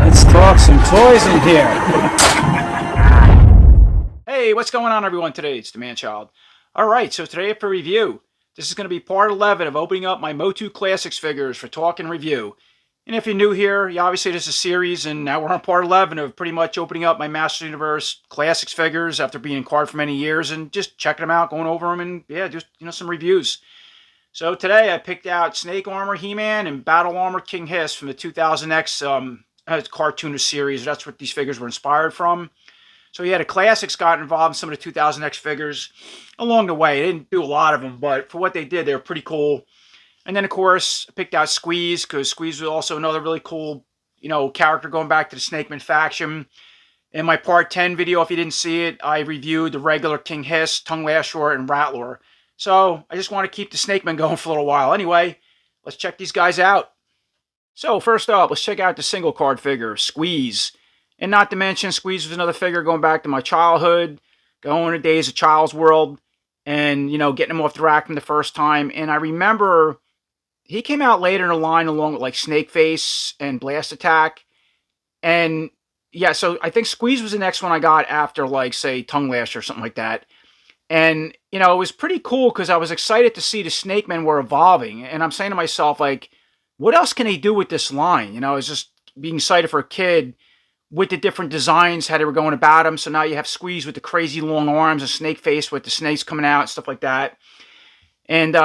Let's talk some toys in here. Hey, what's going on everyone today? It's the Man-Child. Alright, so today for review, this is going to be part 11 of opening up my MOTU Classics figures for talk and review. And if you're new here, obviously this is a series, and now we're on part 11 of pretty much opening up my Masters Universe Classics figures after being in card for many years and just checking them out, going over them, and yeah, just, some reviews. So today I picked out Snake Armor He-Man and Battle Armor King Hiss from the 2000X cartoon series. That's what these figures were inspired from. So yeah, the Classics got involved in some of the 2000X figures along the way. They didn't do a lot of them, but for what they did, they were pretty cool. And then, of course, I picked out Squeeze, because Squeeze was also another really cool, character going back to the Snakeman faction. In my Part 10 video, if you didn't see it, I reviewed the regular King Hiss, Tongue Lasher, and Rattler. So I just want to keep the Snakeman going for a little while. Anyway, let's check these guys out. So first up, let's check out the single card figure, Squeeze. And not to mention, Squeeze was another figure going back to my childhood, going to days of Child's World, and, getting him off the rack from the first time. And I remember he came out later in the line along with, like, Snake Face and Blast Attack. And, yeah, so I think Squeeze was the next one I got after, like, say, Tongue Lash or something like that. And, it was pretty cool because I was excited to see the Snake Men were evolving. And I'm saying to myself, like, what else can they do with this line? I was just being excited for a kid with the different designs, how they were going about them. So now you have Squeeze with the crazy long arms, and Snake Face with the snakes coming out, stuff like that. And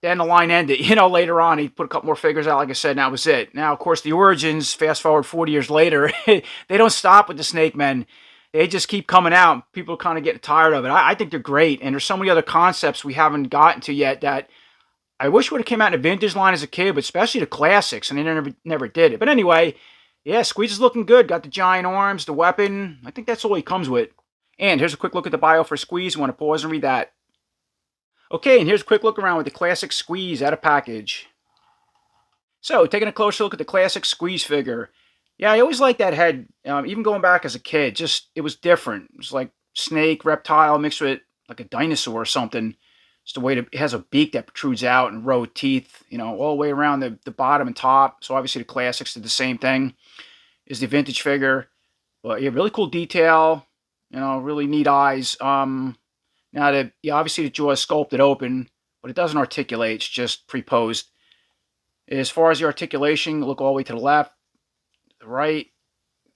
then the line ended. Later on, he put a couple more figures out, like I said, and that was it. Now, of course, the Origins, fast forward 40 years later, they don't stop with the Snake Men. They just keep coming out. People are kind of getting tired of it. I think they're great, and there's so many other concepts we haven't gotten to yet that I wish would have came out in the vintage line as a kid, but especially the classics, and they never did it. But anyway, yeah, Squeeze is looking good. Got the giant arms, the weapon. I think that's all he comes with. And here's a quick look at the bio for Squeeze. You want to pause and read that. Okay, and here's a quick look around with the classic Squeeze out of package. So, taking a closer look at the classic Squeeze figure. Yeah, I always liked that head, even going back as a kid. Just, it was different. It was like snake, reptile, mixed with like a dinosaur or something. Just the way it has a beak that protrudes out and row teeth, all the way around the bottom and top. So obviously the classics did the same thing. Is the vintage figure. But yeah, really cool detail. Really neat eyes. Now obviously the jaw is sculpted open, but it doesn't articulate. It's just pre-posed. As far as the articulation, look all the way to the left, the right,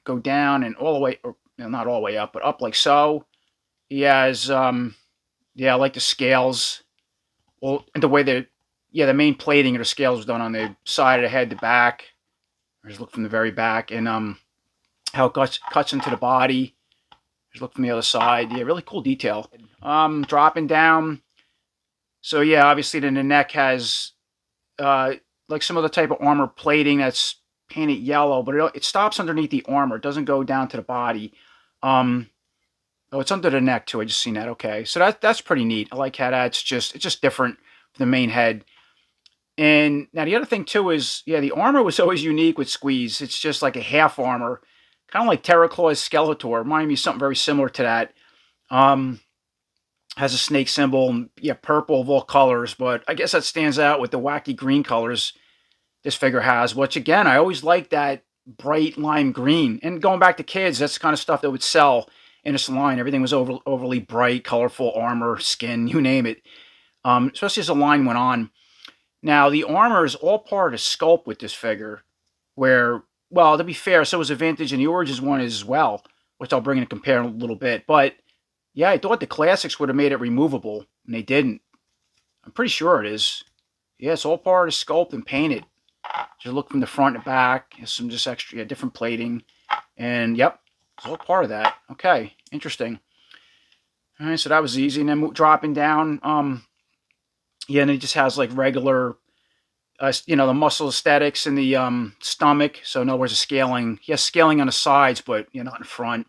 go down and all the way, or not all the way up, but up like so. He has I like the scales. Well, and the way the main plating of the scales was done on the side of the head, the back. Just look from the very back, and how it cuts into the body. Just look from the other side. Yeah, really cool detail. Dropping down. So yeah, obviously then the neck has like some other type of armor plating that's painted yellow, but it stops underneath the armor. It doesn't go down to the body. Oh, it's under the neck too. I just seen that. Okay, so that's pretty neat. I like how it's just different from the main head. And now the other thing too is, yeah, the armor was always unique with Squeeze. It's just like a half armor, kind of like Terraclaw's Skeletor. Reminded me of something very similar to that. Has a snake symbol, and yeah, purple of all colors, but I guess that stands out with the wacky green colors this figure has. Which again, I always liked that bright lime green. And going back to kids, that's the kind of stuff that would sell in this line. Everything was overly bright, colorful armor, skin, you name it. Especially as the line went on. Now, the armor is all part of sculpt with this figure, where, well, to be fair, so was the Vintage and the Origins one as well, which I'll bring in and compare in a little bit. But, yeah, I thought the Classics would have made it removable, and they didn't. I'm pretty sure it is. Yeah, it's all part of sculpt and painted. Just look from the front and back. There's some just extra, different plating. And, yep, it's all part of that. Okay, interesting. All right, so that was easy. And then dropping down, yeah, and it just has like regular, the muscle aesthetics in the stomach. So in other words, the scaling. He has scaling on the sides, but not in front.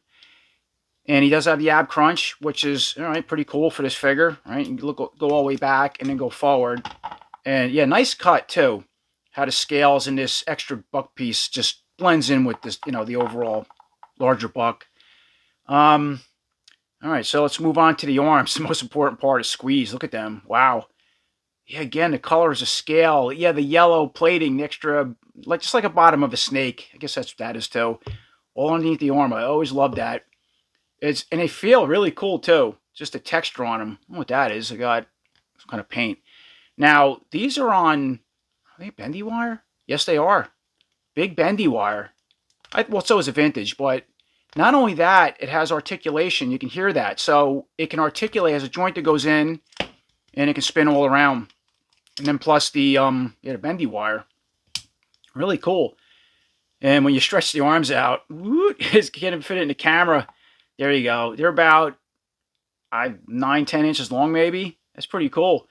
And he does have the ab crunch, which is, all right, pretty cool for this figure. Right, you go all the way back and then go forward. And yeah, nice cut too. How the scales in this extra buck piece just blends in with this, the overall larger buck. All right, so let's move on to the arms. The most important part is Squeeze. Look at them. Wow. Yeah, again, the color is a scale. Yeah, the yellow plating, the extra, like just like a bottom of a snake. I guess that's what that is too. All underneath the arm. I always love that. And they feel really cool too. Just the texture on them. I don't know what that is. I got some kind of paint. Now, these are they bendy wire? Yes, they are. Big bendy wire. Well, so is a vintage, but not only that, it has articulation. You can hear that. So it can articulate as a joint that goes in, and it can spin all around. And then plus the the bendy wire. Really cool. And when you stretch the arms out, it's can't fit it in the camera. There you go. They're about 9-10 inches long, maybe. That's pretty cool.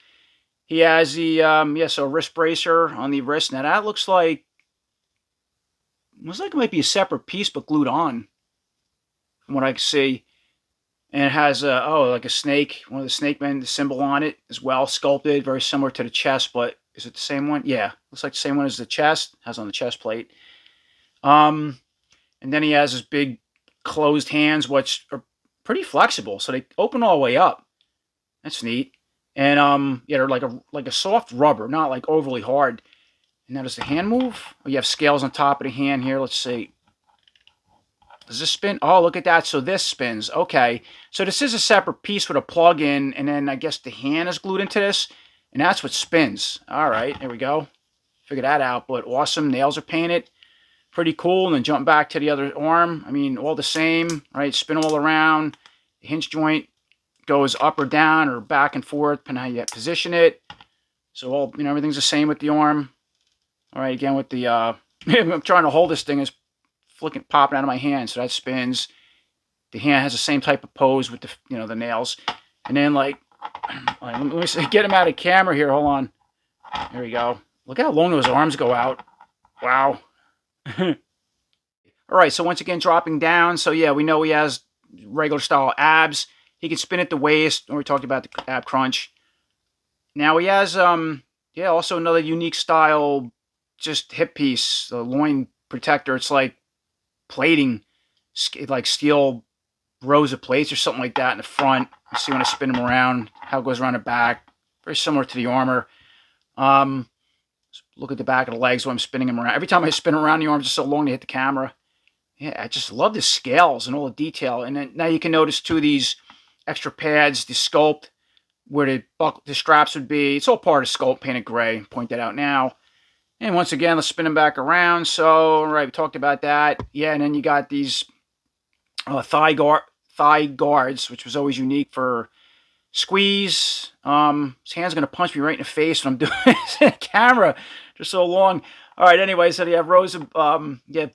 He has the so wrist bracer on the wrist. Now that looks like it might be a separate piece but glued on, from what I can see. And it has like a snake, one of the snake men, the symbol on it as well, sculpted, very similar to the chest. But is it the same one? Yeah, looks like the same one as the chest. Has on the chest plate. And then he has his big closed hands, which are pretty flexible, so they open all the way up. That's neat. And yeah, they're like a soft rubber, not like overly hard. And now does the hand move? Oh, you have scales on top of the hand here. Let's see. Does this spin? Oh, look at that. So this spins. Okay. So this is a separate piece with a plug in, and then I guess the hand is glued into this, and that's what spins. All right, there we go. Figure that out. But awesome. Nails are painted. Pretty cool. And then jump back to the other arm. I mean, all the same, right? Spin all around. The hinge joint goes up or down or back and forth, depending on how you position it. So everything's the same with the arm. All right, again with the I'm trying to hold this thing, is popping out of my hand, so that spins. The hand has the same type of pose with the the nails, and then let me get him out of camera here. Hold on. There we go. Look how long those arms go out. Wow. All right, so once again dropping down. So yeah, we know he has regular style abs. He can spin at the waist, and we talked about the ab crunch. Now he has also another unique style, just hip piece, the loin protector. It's like plating, like steel rows of plates or something like that in the front. You see when I spin them around, how it goes around the back. Very similar to the armor. Look at the back of the legs when I'm spinning them around. Every time I spin around, the arms are so long to hit the camera. Yeah, I just love the scales and all the detail. And then now you can notice too these extra pads, the sculpt, where the straps would be. It's all part of sculpt, painted gray. Point that out now. And once again, let's spin them back around. So, all right, we talked about that. Yeah, and then you got these thigh guards, which was always unique for Squeeze. His hand's going to punch me right in the face when I'm doing this in the camera. Just so long. All right, anyway, so you have rows of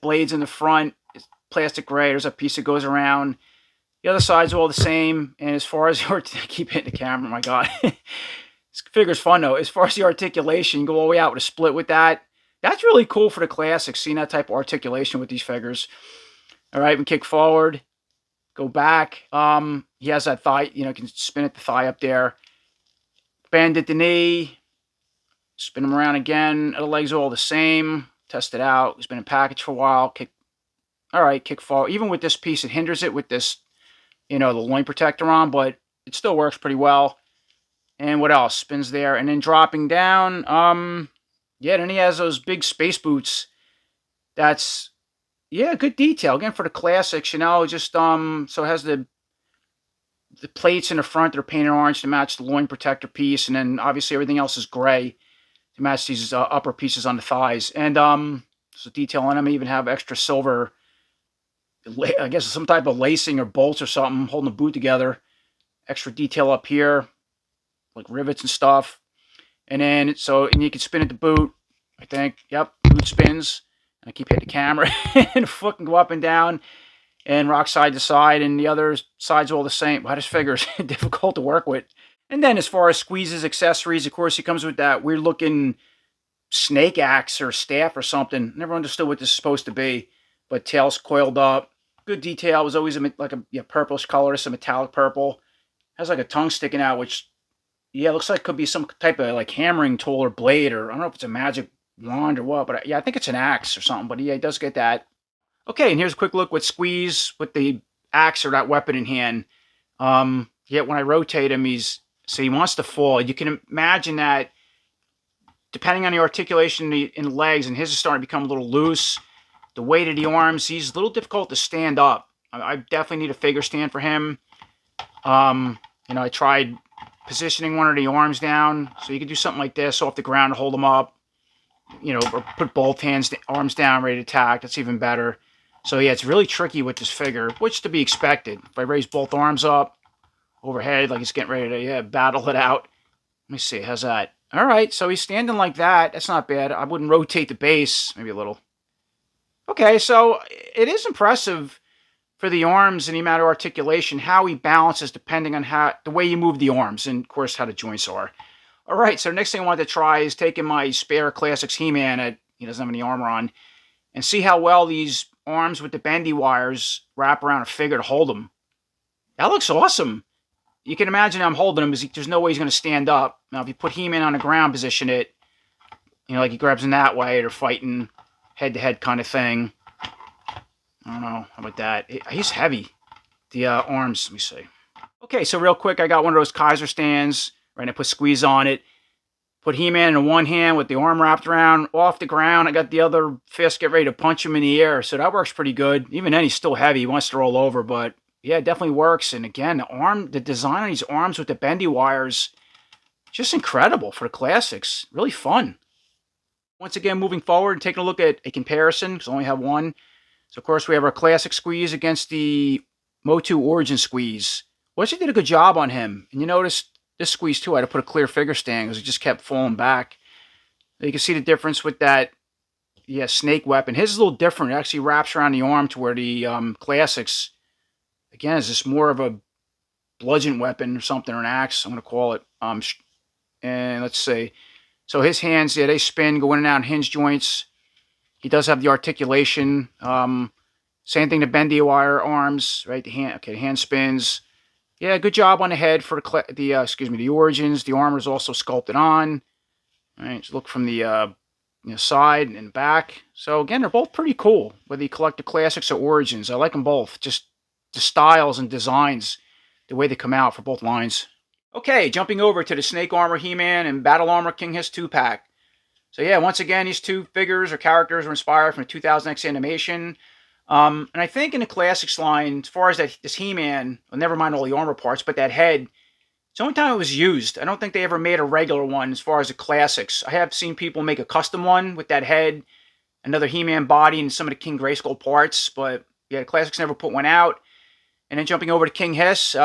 blades in the front. It's plastic gray. There's a piece that goes around. The other side's all the same. And as far as I keep hitting the camera, my God. This figure's fun, though. As far as the articulation, you go all the way out with a split with that. That's really cool for the classics, seeing that type of articulation with these figures. All right, we kick forward. Go back. He has that thigh, can spin at the thigh up there. Bend at the knee. Spin him around again. The legs are all the same. Test it out. He's been in package for a while. Kick forward. Even with this piece, it hinders it with this, the loin protector on, but it still works pretty well. And what else? Spins there. And then dropping down. Then he has those big space boots. That's, good detail. Again, for the classics, just, so it has the plates in the front that are painted orange to match the loin protector piece. And then obviously everything else is gray to match these upper pieces on the thighs. And there's a detail on them. I even have extra silver, I guess some type of lacing or bolts or something holding the boot together. Extra detail up here, like rivets and stuff. And then, and you can spin at the boot, I think. Yep, boot spins. And I keep hitting the camera. And the foot can go up and down and rock side to side. And the other side's all the same. Wow, this figure is difficult to work with. And then as far as Squeeze's accessories, of course, he comes with that weird-looking snake axe or staff or something. Never understood what this is supposed to be. But tail's coiled up. Good detail. It was always like a purplish color, some metallic purple. Has like a tongue sticking out, which, looks like could be some type of like hammering tool or blade, or I don't know if it's a magic wand or what. But I think it's an axe or something. But he does get that. Okay, and here's a quick look with Squeeze with the axe or that weapon in hand. When I rotate him, he wants to fall. You can imagine that depending on the articulation in the legs, and his is starting to become a little loose. The weight of the arms, he's a little difficult to stand up. I definitely need a figure stand for him. You know, I tried positioning one of the arms down, so you could do something like this off the ground to hold him up. You know, or put both arms down, ready to attack. That's even better. So yeah, it's really tricky with this figure, which to be expected. If I raise both arms up overhead, like he's getting ready to battle it out. Let me see, how's that? All right, so he's standing like that. That's not bad. I wouldn't rotate the base, maybe a little. Okay, so it is impressive for the arms and the amount of articulation, how he balances depending on the way you move the arms, and of course how the joints are. All right, so the next thing I wanted to try is taking my spare Classics He-Man that he doesn't have any armor on, and see how well these arms with the bendy wires wrap around a figure to hold him. That looks awesome. You can imagine I'm holding him, there's no way he's going to stand up. Now, if you put He-Man on the ground, position it, you know, like he grabs him that way, they're fighting head-to-head kind of thing. I don't know. How about that? He's heavy. The arms, let me see. Okay, so real quick, I got one of those Kaiser stands. Right, I put Squeeze on it. Put He-Man in one hand with the arm wrapped around off the ground. I got the other fist, get ready to punch him in the air. So that works pretty good. Even then, he's still heavy. He wants to roll over, but yeah, it definitely works. And again, the design on these arms with the bendy wires, just incredible for the Classics. Really fun. Once again, moving forward and taking a look at a comparison, because I only have one. So, of course, we have our Classic Squeeze against the MOTU Origin Squeeze. Well, she did a good job on him. And you notice this Squeeze, too, I had to put a clear figure stand because it just kept falling back. You can see the difference with that snake weapon. His is a little different. It actually wraps around the arm to where the Classics, again, is just more of a bludgeon weapon or something, or an axe, I'm going to call it. And let's see. So his hands, yeah, they spin, go in and out in hinge joints. He does have the articulation. Same thing, the bendy wire arms, right? The hand spins. Yeah, good job on the head for the Origins. The armor is also sculpted on. All right, so look from the side and back. So again, they're both pretty cool, whether you collect the Classics or Origins. I like them both. Just the styles and designs, the way they come out for both lines. Okay, jumping over to the Snake Armor He-Man and Battle Armor King Hiss 2-pack. So yeah, once again, these two figures or characters were inspired from the 2000X animation. And I think in the Classics line, as far as this He-Man, well, never mind all the armor parts, but that head, it's the only time it was used. I don't think they ever made a regular one as far as the Classics. I have seen people make a custom one with that head, another He-Man body, and some of the King Grayskull parts, but yeah, the Classics never put one out. And then jumping over to King Hiss,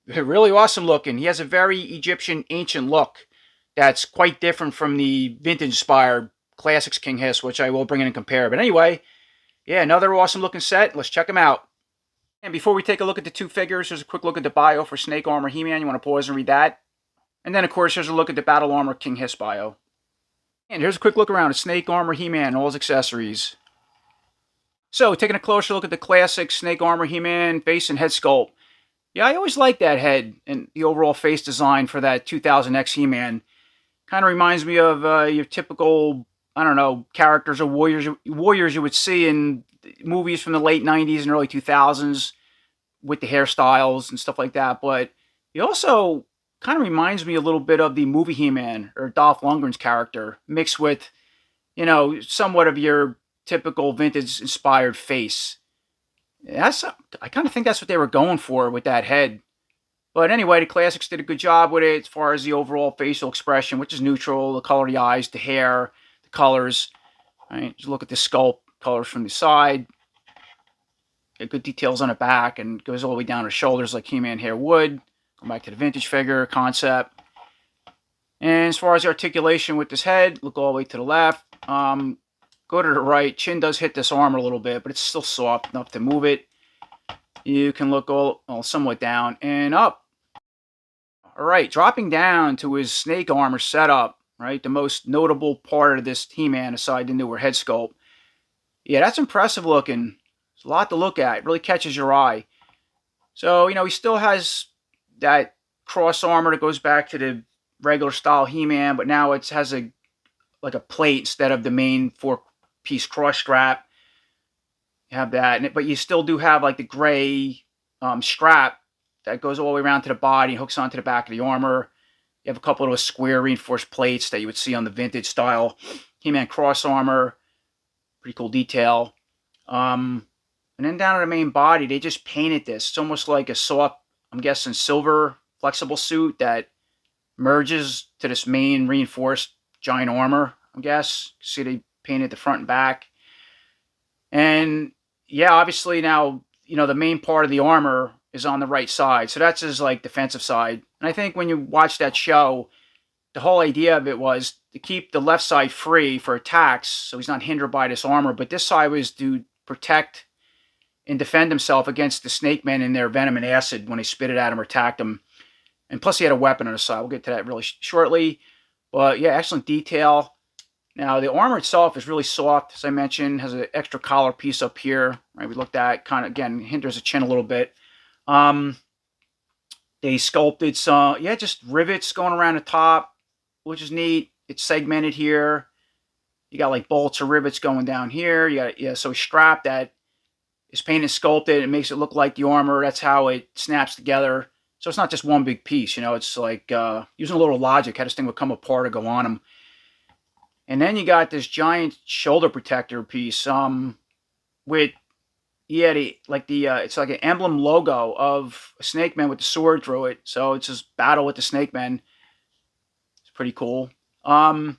really awesome looking. He has a very Egyptian ancient look that's quite different from the vintage-inspired Classics King Hiss, which I will bring in and compare. But anyway, yeah, another awesome looking set. Let's check them out. And before we take a look at the two figures, there's a quick look at the bio for Snake Armor He-Man. You want to pause and read that. And then, of course, there's a look at the Battle Armor King Hiss bio. And here's a quick look around at Snake Armor He-Man and all his accessories. So, taking a closer look at the classic Snake Armor He-Man face and head sculpt. Yeah, I always liked that head and the overall face design for that 2000X He-Man. Kind of reminds me of your typical, I don't know, characters or warriors you would see in movies from the late 90s and early 2000s with the hairstyles and stuff like that. But he also kind of reminds me a little bit of the movie He-Man or Dolph Lundgren's character mixed with, you know, somewhat of your typical vintage-inspired face. I kind of think that's what they were going for with that head. But anyway, the Classics did a good job with it as far as the overall facial expression, which is neutral, the color of the eyes, the hair, the colors. All right, just look at the sculpt, colors from the side. Get good details on the back and goes all the way down to shoulders like He-Man hair would. Go back to the vintage figure concept. And as far as the articulation with this head, look all the way to the left. Go to the right. Chin does hit this arm a little bit, but it's still soft enough to move it. You can look all somewhat down and up. All right, dropping down to his snake armor setup, right? The most notable part of this He-Man aside the newer head sculpt. Yeah, that's impressive looking. There's a lot to look at. It really catches your eye. So, you know, he still has that cross armor that goes back to the regular style He-Man, but now it has like a plate instead of the main four-piece cross strap. You have that, but you still do have like the gray strap that goes all the way around to the body, hooks onto the back of the armor. You have a couple of those square reinforced plates that you would see on the vintage style He-Man cross armor. Pretty cool detail. And then down to the main body, they just painted this. It's almost like a soft, I'm guessing, silver flexible suit that merges to this main reinforced giant armor, I guess. See, they painted the front and back. And yeah, obviously now, the main part of the armor is on the right side. So that's his like defensive side. And I think when you watch that show, the whole idea of it was to keep the left side free for attacks, so he's not hindered by this armor. But this side was to protect and defend himself against the Snake Men and their venom and acid when they spit it at him or attacked him. And plus he had a weapon on his side. We'll get to that really shortly. But yeah, excellent detail. Now the armor itself is really soft, as I mentioned. Has an extra collar piece up here. Right, we looked at, kind of, again, hinders the chin a little bit. They sculpted some, just rivets going around the top, which is neat. It's segmented here. You got like bolts or rivets going down here. You got, so a strap that is painted and sculpted. It makes it look like the armor. That's how it snaps together. So it's not just one big piece, It's like using a little logic how this thing would come apart or go on them. And then you got this giant shoulder protector piece with, it's like an emblem logo of a Snake Man with the sword through it. So it's this battle with the Snake Men. It's pretty cool. Now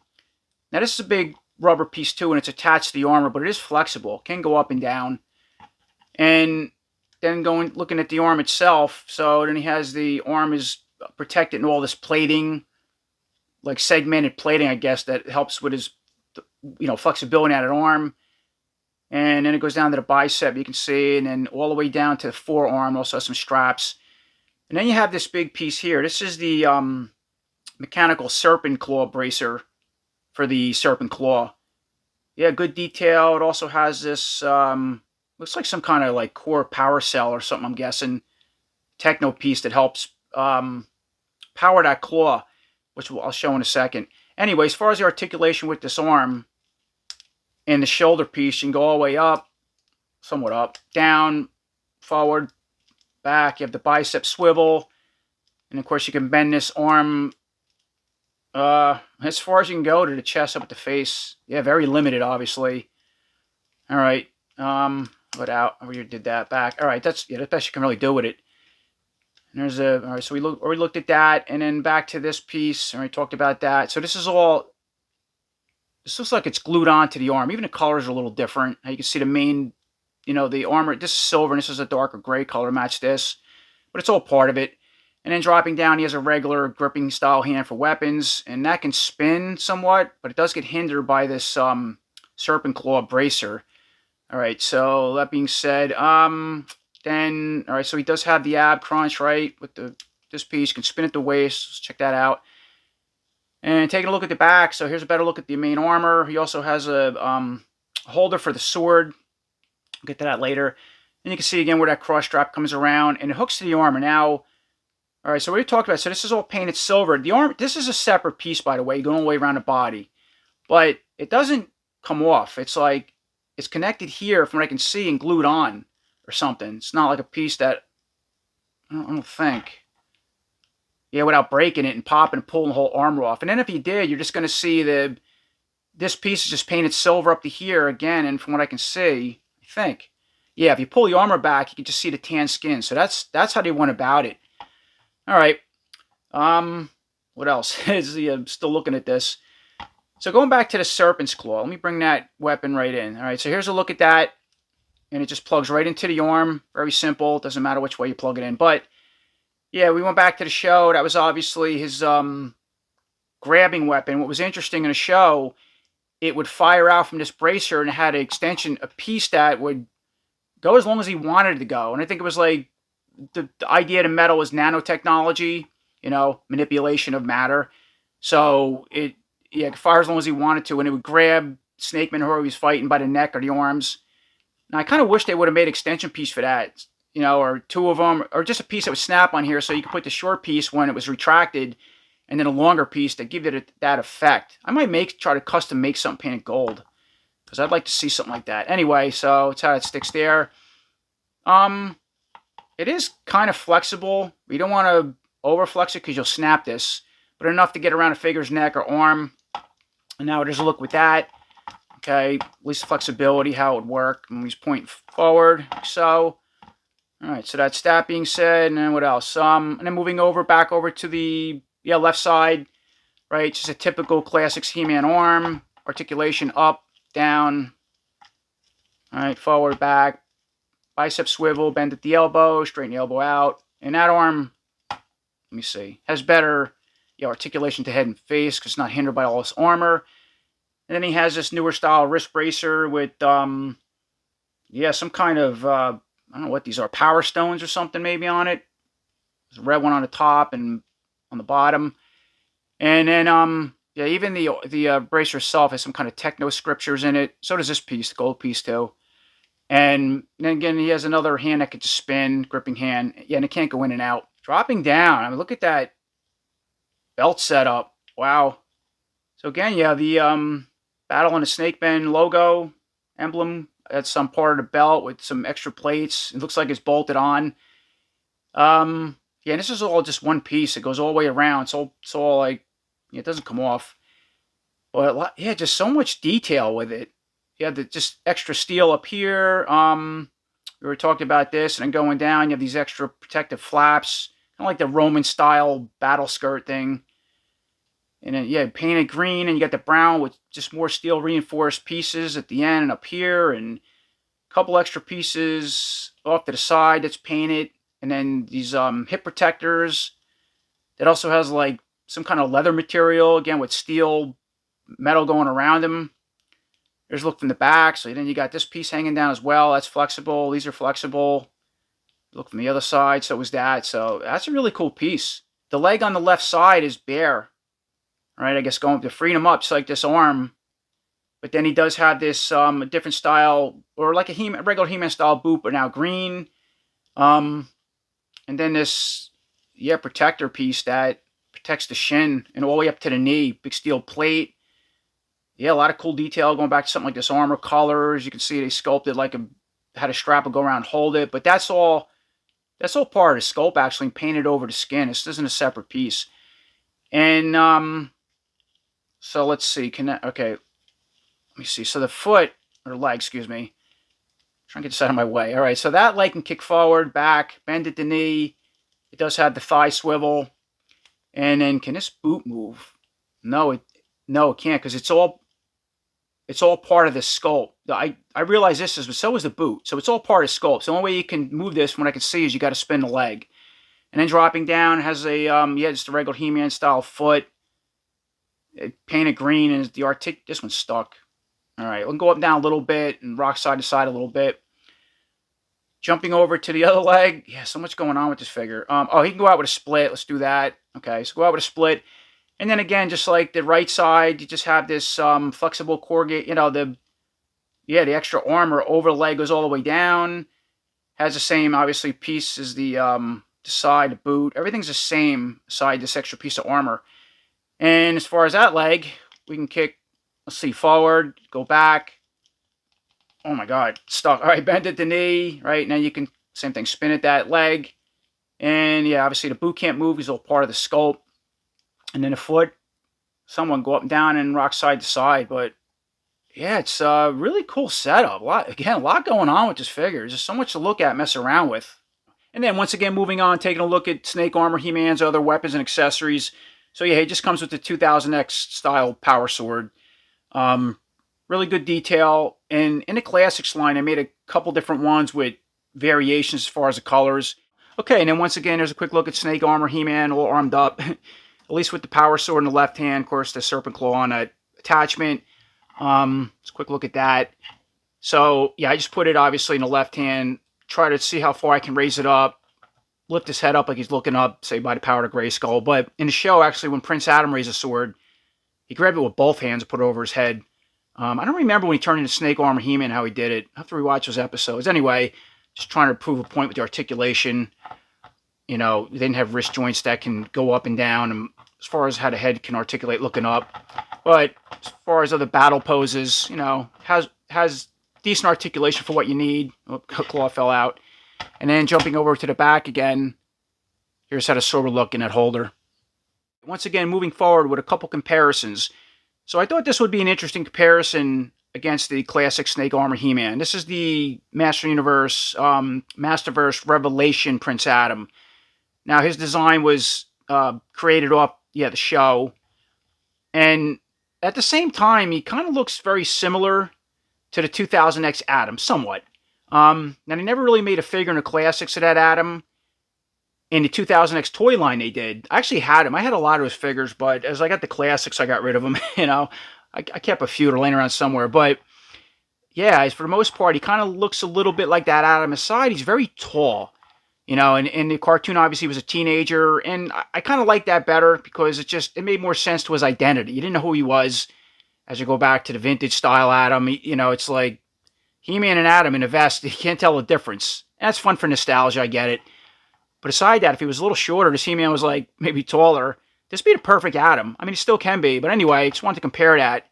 this is a big rubber piece too, and it's attached to the armor, but it is flexible. It can go up and down. And then looking at the arm itself, so then he has the arm is protected in all this plating, like segmented plating, I guess, that helps with his, flexibility on an arm. And then it goes down to the bicep, you can see, and then all the way down to the forearm, also has some straps. And then you have this big piece here. This is the mechanical serpent claw bracer for the serpent claw. Yeah, good detail. It also has this, looks like some kind of like core power cell or something, I'm guessing. Techno piece that helps power that claw, which I'll show in a second. Anyway, as far as the articulation with this arm and the shoulder piece, you can go all the way up, somewhat up, down, forward, back. You have the bicep swivel. And of course, you can bend this arm as far as you can go to the chest up at the face. Yeah, very limited, obviously. All right. What out? Oh, you did that back. All right, that's the best you can really do with it. And there's all right, so we looked at that, and then back to this piece, and we talked about that. So this looks like it's glued onto the arm. Even the colors are a little different. You can see the main, the armor. This is silver, and this is a darker gray color, match this. But it's all part of it. And then dropping down, he has a regular gripping style hand for weapons, and that can spin somewhat, but it does get hindered by this serpent claw bracer. All right, so that being said, then, all right, so he does have the ab crunch, right, with this piece. You can spin at the waist. Let's check that out. And taking a look at the back, so here's a better look at the main armor. He also has a holder for the sword. We'll get to that later. And you can see again where that cross strap comes around, and it hooks to the armor. Now, all right, so we talked about, so this is all painted silver. The arm, this is a separate piece, by the way, going all the way around the body. But it doesn't come off. It's like, it's connected here from what I can see and glued on or something. It's not like a piece that, I don't think. Yeah, without breaking it and popping and pulling the whole armor off. And then if you did, you're just going to see this piece is just painted silver up to here again. And from what I can see, I think, yeah, if you pull the armor back, you can just see the tan skin. So that's how they went about it. All right. What else? I'm still looking at this. So going back to the serpent's claw, let me bring that weapon right in. All right, so here's a look at that. And it just plugs right into the arm. Very simple. Doesn't matter which way you plug it in. But, yeah, we went back to the show. That was obviously his grabbing weapon. What was interesting in the show, it would fire out from this bracer, and it had an extension, a piece that would go as long as he wanted it to go. And I think it was like the idea of metal was nanotechnology, manipulation of matter. So it could fire as long as he wanted to, and it would grab Snake Man, whoever he was fighting, by the neck or the arms. Now, I kind of wish they would have made an extension piece for that, or two of them, or just a piece that would snap on here so you could put the short piece when it was retracted, and then a longer piece to give it that effect. I might try to custom make something painted gold, because I'd like to see something like that. Anyway, so that's how it sticks there. It is kind of flexible. You don't want to over flex it because you'll snap this. but enough to get around a figure's neck or arm. And now there's a look with that. Okay, at least flexibility, how it would work. And he's pointing forward, so. All right, so that's that being said, and then what else? And then moving back over to the left side, right? Just a typical Classics He-Man arm, articulation up, down. All right, forward, back, bicep swivel, bend at the elbow, straighten the elbow out, and that arm, let me see, has better articulation to head and face because it's not hindered by all this armor. And then he has this newer style wrist bracer with, some kind of, I don't know what these are, Power Stones or something maybe on it. There's a red one on the top and on the bottom. And then, even the bracer itself has some kind of techno scriptures in it. So does this piece, the gold piece too. And then again, he has another hand that could just spin, gripping hand. Yeah, and it can't go in and out. Dropping down, I mean, look at that belt setup. Wow. So again, the Battle on the Snake Bend logo, emblem. That's some part of the belt with some extra plates. It looks like it's bolted on. And this is all just one piece. It goes all the way around. It's all like, it doesn't come off. But just so much detail with it. You have the just extra steel up here. We were talking about this, and then going down, you have these extra protective flaps, kind of like the Roman style battle skirt thing. And then, painted green, and you got the brown with just more steel reinforced pieces at the end and up here, and a couple extra pieces off to the side that's painted. And then these hip protectors that also has like some kind of leather material, again with steel metal going around them. There's a look from the back. So then you got this piece hanging down as well. That's flexible. These are flexible. Look from the other side. So was that. So that's a really cool piece. The leg on the left side is bare. All right, I guess going to freedom up, just like this arm. But then he does have this a different style, or like a regular He-Man style boot, but now green. And then this, protector piece that protects the shin and all the way up to the knee. Big steel plate. Yeah, a lot of cool detail going back to something like this armor colors. You can see they sculpted like had a strap will go around and hold it. But that's all part of the sculpt actually, painted over the skin. This isn't a separate piece. And so let's see. Okay, let me see. So the foot, or leg, excuse me. Trying to get this out of my way. All right, so that leg can kick forward, back, bend at the knee. It does have the thigh swivel. And then can this boot move? No, it can't, because it's all part of the sculpt. I realize this is, but so is the boot. So it's all part of sculpt. So the only way you can move this, from what I can see, is you got to spin the leg. And then dropping down, has a just a regular He-Man style foot. Painted green, and this one's stuck. All right, we'll go up and down a little bit and rock side to side a little bit. Jumping over to the other leg. Yeah, so much going on with this figure. He can go out with a split. Let's do that. Okay, so go out with a split. And then again, just like the right side, you just have this flexible corrugate, the extra armor over the leg goes all the way down. Has the same, obviously, piece as the side, the boot. Everything's the same aside this extra piece of armor. And as far as that leg, we can kick, let's see, forward, go back. Oh my God, stuck. All right, bend at the knee, right? Now you can, same thing, spin at that leg. And obviously the boot can't move. It's all part of the sculpt. And then the foot, someone go up and down and rock side to side. But it's a really cool setup. A lot going on with this figure. There's just so much to look at, mess around with. And then once again, moving on, taking a look at Snake Armor, He-Man's other weapons and accessories. So it just comes with the 2000X style power sword. Really good detail. And in the Classics line, I made a couple different ones with variations as far as the colors. Okay, and then once again, there's a quick look at Snake Armor, He-Man, all armed up. At least with the power sword in the left hand. Of course, the serpent claw on that attachment. Let's quick look at that. So, I just put it obviously in the left hand. Try to see how far I can raise it up. Lift his head up like he's looking up, say, by the power of Grayskull. But in the show, actually, when Prince Adam raised a sword, he grabbed it with both hands and put it over his head. I don't remember when he turned into Snake Armor He-Man how he did it. I have to rewatch those episodes. Anyway, just trying to prove a point with the articulation. They didn't have wrist joints that can go up and down. And as far as how the head can articulate looking up. But as far as other battle poses, has decent articulation for what you need. Oh, claw fell out. And then jumping over to the back again, here's how the sword would look in that holder. Once again, moving forward with a couple comparisons. So I thought this would be an interesting comparison against the classic Snake Armor He-Man. This is the Master Universe, Masterverse Revelation Prince Adam. Now, his design was created off, the show. And at the same time, he kind of looks very similar to the 2000X Adam, somewhat. Now, they never really made a figure in the classics of that Adam. In the 2000X toy line, they did. I actually had him. I had a lot of his figures, but as I got the classics, I got rid of them. I kept a few. They're laying around somewhere. But yeah, for the most part, he kind of looks a little bit like that Adam aside. He's very tall. And in the cartoon, obviously, he was a teenager. And I kind of like that better because it made more sense to his identity. You didn't know who he was as you go back to the vintage style Adam. It's like He-Man and Adam in a vest. You can't tell the difference. And that's fun for nostalgia. I get it. But aside that, if he was a little shorter, this He-Man was like maybe taller, this would be the perfect Adam. I mean, he still can be. But anyway, I just wanted to compare that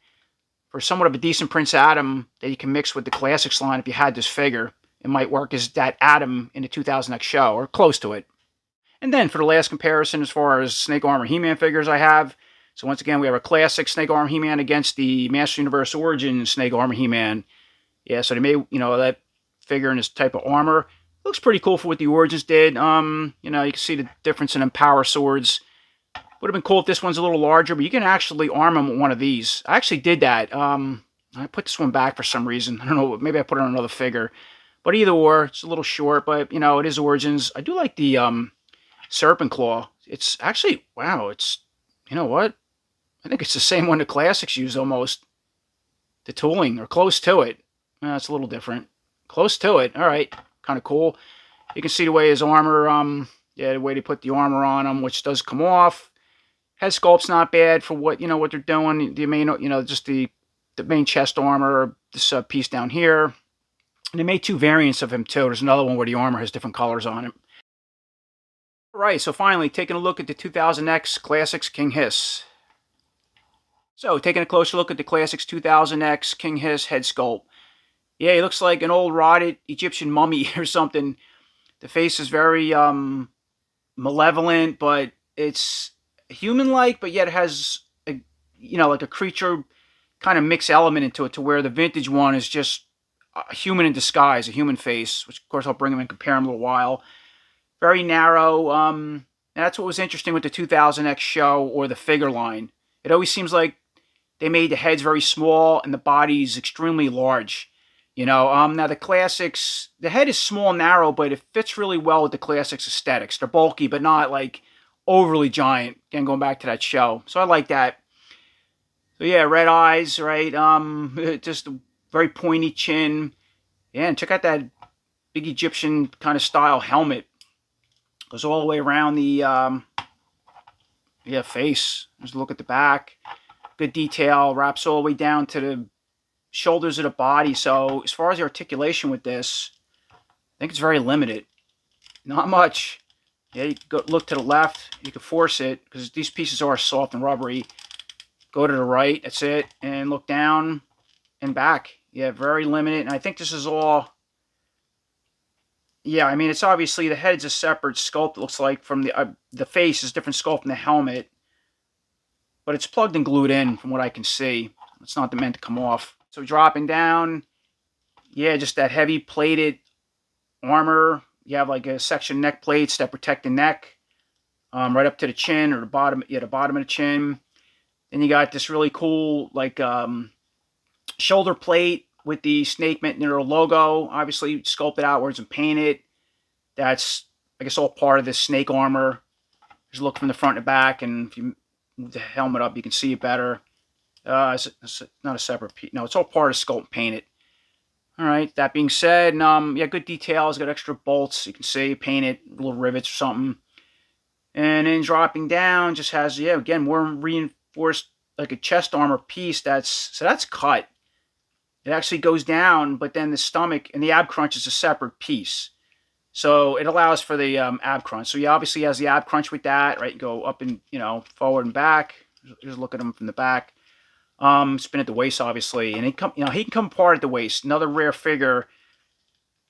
for somewhat of a decent Prince Adam that you can mix with the Classics line. If you had this figure, it might work as that Adam in the 2000X show, or close to it. And then for the last comparison, as far as Snake Armor He-Man figures I have, so once again, we have a classic Snake Armor He-Man against the Master Universe Origins Snake Armor He-Man. Yeah, so they made, that figure in this type of armor. Looks pretty cool for what the Origins did. You can see the difference in them power swords. Would have been cool if this one's a little larger, but you can actually arm them with one of these. I actually did that. I put this one back for some reason. I don't know, maybe I put it on another figure. But either or, it's a little short, but, it is Origins. I do like the Serpent Claw. It's actually, wow, you know what? I think it's the same one the Classics used almost. The tooling, or close to it. It's a little different. Close to it. All right. Kind of cool. You can see the way his armor, the way they put the armor on him, which does come off. Head sculpt's not bad for what, what they're doing. The main, just the main chest armor, this piece down here. And they made two variants of him, too. There's another one where the armor has different colors on it. All right, so finally, taking a look at the 2000X Classics King Hiss. So, taking a closer look at the Classics 2000X King Hiss head sculpt. Yeah, he looks like an old rotted Egyptian mummy or something. The face is very malevolent, but it's human-like, but yet it has like a creature kind of mixed element into it, to where the vintage one is just a human in disguise, a human face, which of course I'll bring him and compare him in a little while. Very narrow. And that's what was interesting with the 2000X show or the figure line. It always seems like they made the heads very small and the bodies extremely large. Now the Classics, the head is small and narrow, but it fits really well with the Classics aesthetics. They're bulky, but not like overly giant. Again, going back to that show. So I like that. So yeah, red eyes, right? Just a very pointy chin. Yeah, and check out that big Egyptian kind of style helmet. Goes all the way around the face. Just look at the back. Good detail. Wraps all the way down to the shoulders of the body. So as far as the articulation with this, I think it's very limited. Not much. Yeah, you can look to the left. You can force it because these pieces are soft and rubbery. Go to the right. That's it. And look down and back. Yeah, very limited. And I think this is all... Yeah, I mean, it's obviously the head's a separate sculpt. It looks like from the face is different sculpt from the helmet. But it's plugged and glued in from what I can see. It's not meant to come off. So dropping down, yeah, just that heavy plated armor. You have like a section neck plates that protect the neck, right up to the chin or the bottom. Yeah, the bottom of the chin. Then you got this really cool like shoulder plate with the Snake Mitner logo, obviously sculpted outwards and painted. That's, I guess, all part of this snake armor. Just look from the front to back, and if you move the helmet up, you can see it better. It's not a separate piece. No, it's all part of sculpt painted. All right, that being said, yeah, good details. Got extra bolts, you can see, painted, little rivets or something. And then dropping down, just has, yeah, again, more reinforced, like a chest armor piece. So that's cut. It actually goes down, but then the stomach and the ab crunch is a separate piece. So it allows for the ab crunch. So he obviously has the ab crunch with that, right? You go up and, forward and back. Just look at him from the back. Spin at the waist, obviously. And he can come apart at the waist. Another rare figure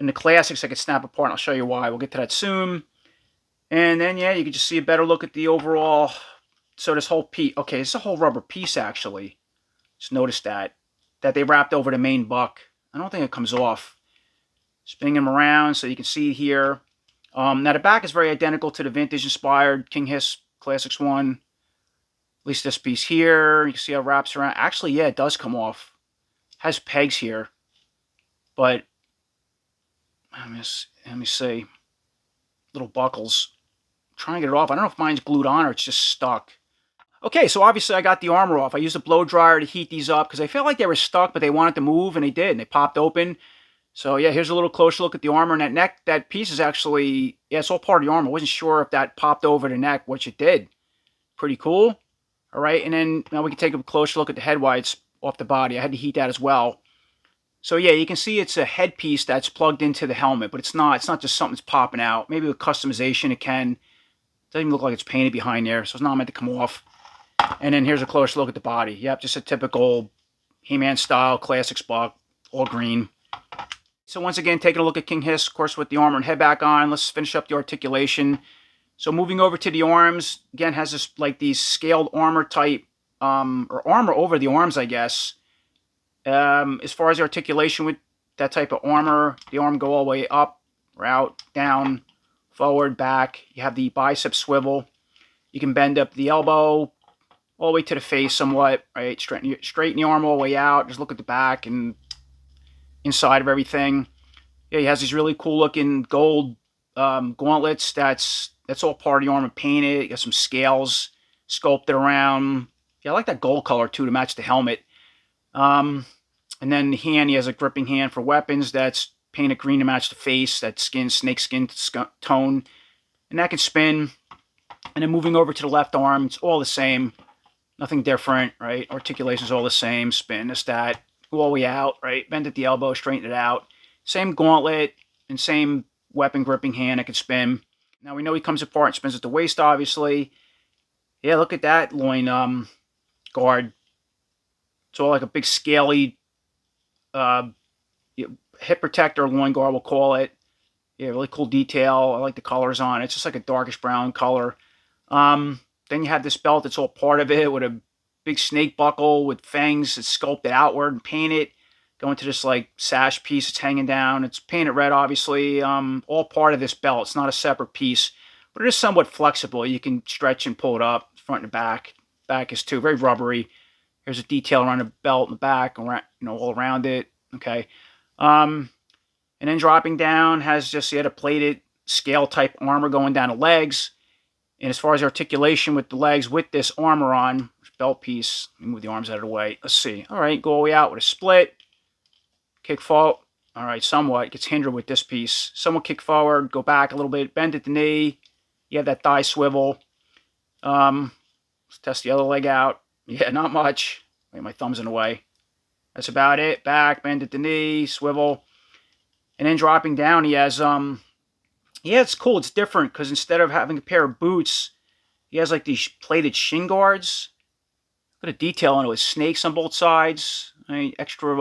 in the Classics that could snap apart, and I'll show you why. We'll get to that soon. And then, yeah, you can just see a better look at the overall so this whole piece, okay, it's a whole rubber piece actually. Just noticed that they wrapped over the main buck. I don't think it comes off. Spinning them around so you can see here. Now the back is very identical to the vintage inspired King Hiss Classics one. At least this piece here. You can see how it wraps around. Actually, yeah, it does come off. It has pegs here. But, let me see. Little buckles. I'm trying to get it off. I don't know if mine's glued on or it's just stuck. Okay, so obviously I got the armor off. I used a blow dryer to heat these up because I felt like they were stuck, but they wanted to move, and they did, and they popped open. So yeah, here's a little closer look at the armor and that neck. That piece is actually, yeah, it's all part of the armor. I wasn't sure if that popped over the neck, which it did. Pretty cool. All right, and then now we can take a closer look at the head whites off the body. I had to heat that as well. So yeah, you can see it's a headpiece that's plugged into the helmet, but it's not. It's not just something that's popping out. Maybe with customization it can. It doesn't even look like it's painted behind there, so it's not meant to come off. And then here's a closer look at the body. Yep, just a typical He-Man style Classics buck, all green. So once again, taking a look at King Hiss, of course, with the armor and head back on. Let's finish up the articulation. So moving over to the arms, again, has this like these scaled armor type, or armor over the arms, I guess. As far as the articulation with that type of armor, the arm go all the way up, or out, down, forward, back. You have the bicep swivel. You can bend up the elbow all the way to the face somewhat, right? Straighten the arm all the way out. Just look at the back and inside of everything. Yeah, he has these really cool looking gold gauntlets. That's all part of the armor painted. You got some scales sculpted around. Yeah, I like that gold color too to match the helmet. And then the hand, he has a gripping hand for weapons that's painted green to match the face. That snake skin tone. And that can spin. And then moving over to the left arm, it's all the same. Nothing different, right? Articulation's all the same. Spin, this, that. Go all the way out, right? Bend at the elbow, straighten it out. Same gauntlet and same weapon gripping hand that can spin. Now we know he comes apart and spins at the waist, obviously. Yeah, look at that loin guard. It's all like a big scaly hip protector, loin guard, we'll call it. Yeah, really cool detail. I like the colors on it. It's just like a darkish brown color. Then you have this belt that's all part of it with a big snake buckle with fangs that's sculpted outward and painted. Going to this like sash piece that's hanging down. It's painted red, obviously. All part of this belt. It's not a separate piece, but it is somewhat flexible. You can stretch and pull it up, front and back. Back is too very rubbery. Here's a detail around the belt in the back, around, all around it. Okay, and then dropping down has just a plated scale type armor going down the legs. And as far as articulation with the legs with this armor on, belt piece, move the arms out of the way. Let's see. All right, go all the way out with a split. Kick forward. All right, somewhat. Gets hindered with this piece. Somewhat kick forward, go back a little bit, bend at the knee. You have that thigh swivel. Let's test the other leg out. Yeah, not much. Wait, my thumb's in the way. That's about it. Back, bend at the knee, swivel. And then dropping down, he has, yeah, it's cool. It's different because instead of having a pair of boots, he has like these plated shin guards. Got a detail on it with snakes on both sides. I mean, extra,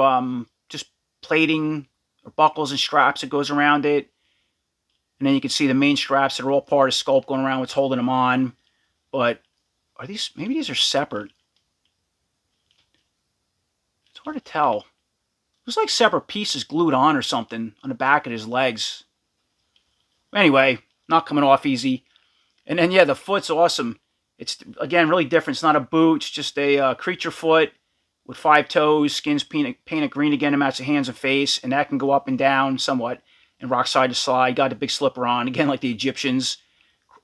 just plating or buckles and straps that goes around it. And then you can see the main straps that are all part of sculpt going around what's holding them on. But are these, maybe these are separate. It's hard to tell. There's like separate pieces glued on or something on the back of his legs. Anyway, not coming off easy. And then, yeah, the foot's awesome. It's, again, really different. It's not a boot. It's just a creature foot with 5 toes. Skin's painted green again to match the hands and face. And that can go up and down somewhat and rock side to side. Got a big slipper on. Again, like the Egyptians.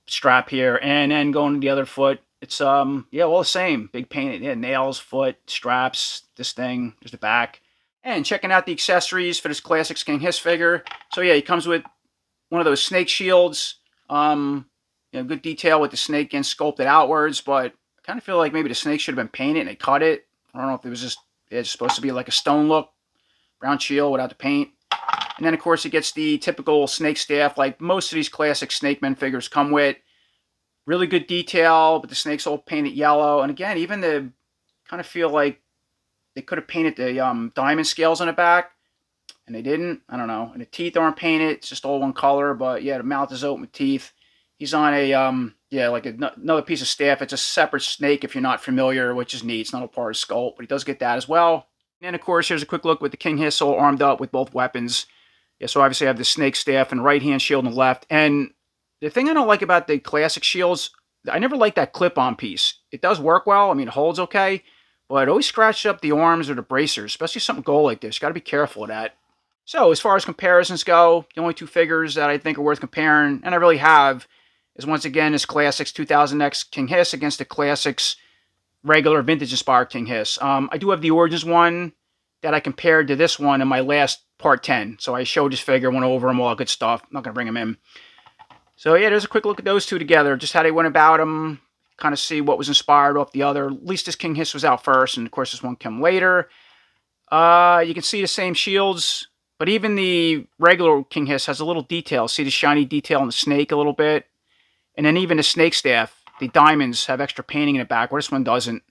Strap here. And then going to the other foot. It's, yeah, all the same. Big painted, yeah, nails, foot, straps, this thing. There's the back. And checking out the accessories for this Classics King Hiss figure. So, yeah, he comes with one of those snake shields. Good detail with the snake getting sculpted outwards, but I kind of feel like maybe the snake should have been painted and they cut it. I don't know if it was just, it's supposed to be like a stone look, brown shield without the paint. And then, of course, it gets the typical snake staff like most of these classic Snake Men figures come with. Really good detail, but the snake's all painted yellow. And again, even the, kind of feel like they could have painted the diamond scales on the back. And they didn't. I don't know. And the teeth aren't painted. It's just all one color. But yeah, the mouth is open with teeth. He's on a, yeah, like another piece of staff. It's a separate snake if you're not familiar, which is neat. It's not a part of his sculpt, but he does get that as well. And of course, here's a quick look with the King Hiss all armed up with both weapons. Yeah, so obviously I have the snake staff and right hand shield on the left. And the thing I don't like about the classic shields, I never like that clip-on piece. It does work well. I mean, it holds okay, but it always scratches up the arms or the bracers, especially something gold like this. You got to be careful of that. So as far as comparisons go, the only two figures that I think are worth comparing, and I really have, is once again this Classics 2000X King Hiss against the Classics regular vintage-inspired King Hiss. I do have the Origins one that I compared to this one in my last part 10. So I showed this figure, went over them, all that good stuff. I'm not going to bring them in. So yeah, there's a quick look at those two together, just how they went about them, kind of see what was inspired off the other. At least this King Hiss was out first, and of course this one came later. You can see the same shields, but even the regular King Hiss has a little detail. See the shiny detail on the snake a little bit? And then even the snake staff, the diamonds have extra painting in the back, where this one doesn't.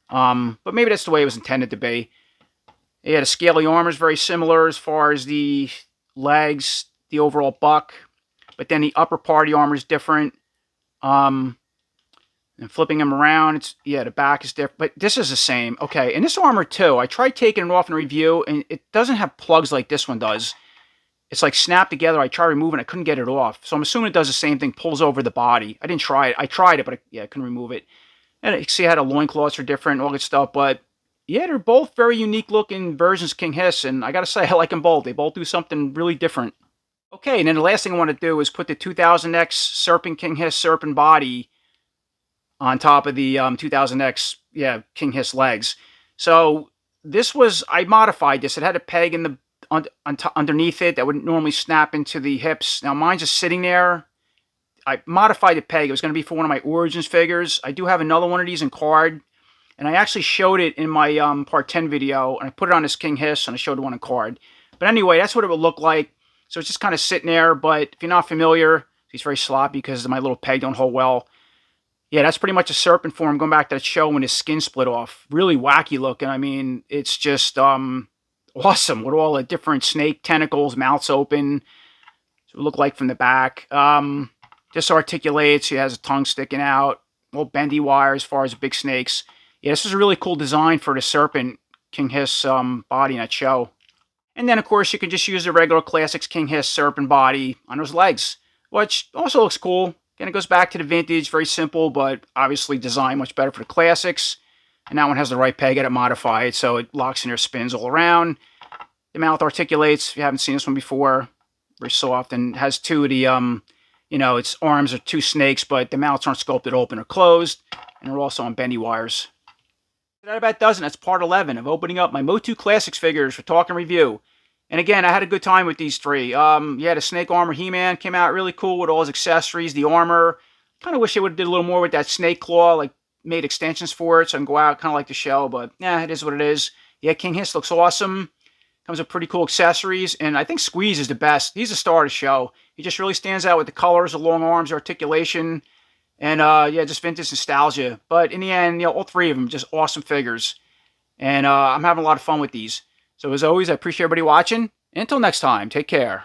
But maybe that's the way it was intended to be. Yeah, the scaly armor is very similar as far as the legs, the overall buck. But then the upper part of the armor is different. And flipping them around, the back is different. But this is the same. Okay, and this armor too, I tried taking it off in a review, and it doesn't have plugs like this one does. It's like snapped together. I tried removing it. I couldn't get it off. So I'm assuming it does the same thing, pulls over the body. I didn't try it. I tried it, but I couldn't remove it. And you can see how the loincloths are different, all good stuff. But yeah, they're both very unique looking versions of King Hiss. And I got to say, I like them both. They both do something really different. Okay, and then the last thing I want to do is put the 2000X Serpent King Hiss Serpent body on top of the 2000X King Hiss legs. So this was, I modified this. It had a peg in the underneath it that would normally snap into the hips. Now mine's just sitting there. I modified the peg. It was going to be for one of my Origins figures. I do have another one of these in card, and I actually showed it in my part 10 video, and I put it on this King Hiss, and I showed one in card. But anyway, that's what it would look like. So it's just kind of sitting there, but if you're not familiar, he's very sloppy because my little peg don't hold well. Yeah, that's pretty much a serpent form, going back to that show when his skin split off. Really wacky looking. I mean, it's just awesome with all the different snake tentacles, mouths open. So it look like from the back. Just articulates. He has a tongue sticking out. Little bendy wire as far as the big snakes. Yeah, this is a really cool design for the Serpent King Hiss body in that show. And then, of course, you can just use the regular Classics King Hiss Serpent body on those legs, which also looks cool. Again, it goes back to the vintage. Very simple, but obviously designed much better for the Classics. And that one has the right peg at it modified, so it locks in there, spins all around. The mouth articulates, if you haven't seen this one before. Very soft, and has two of the, its arms are two snakes, but the mouths aren't sculpted open or closed. And they're also on bendy wires. That about does it. That's part 11 of opening up my MOTU Classics figures for talk and review. And again, I had a good time with these three. The snake armor He-Man came out really cool with all his accessories, the armor. Kind of wish they would have did a little more with that snake claw, like made extensions for it so I can go out kind of like the show, but yeah, it is what it is. Yeah, King Hiss looks awesome. Comes with pretty cool accessories, and I think Squeeze is the best. He's the star of the show. He just really stands out with the colors, the long arms, articulation, and just vintage nostalgia. But in the end, all three of them just awesome figures, and I'm having a lot of fun with these. So as always, I appreciate everybody watching. And until next time, take care.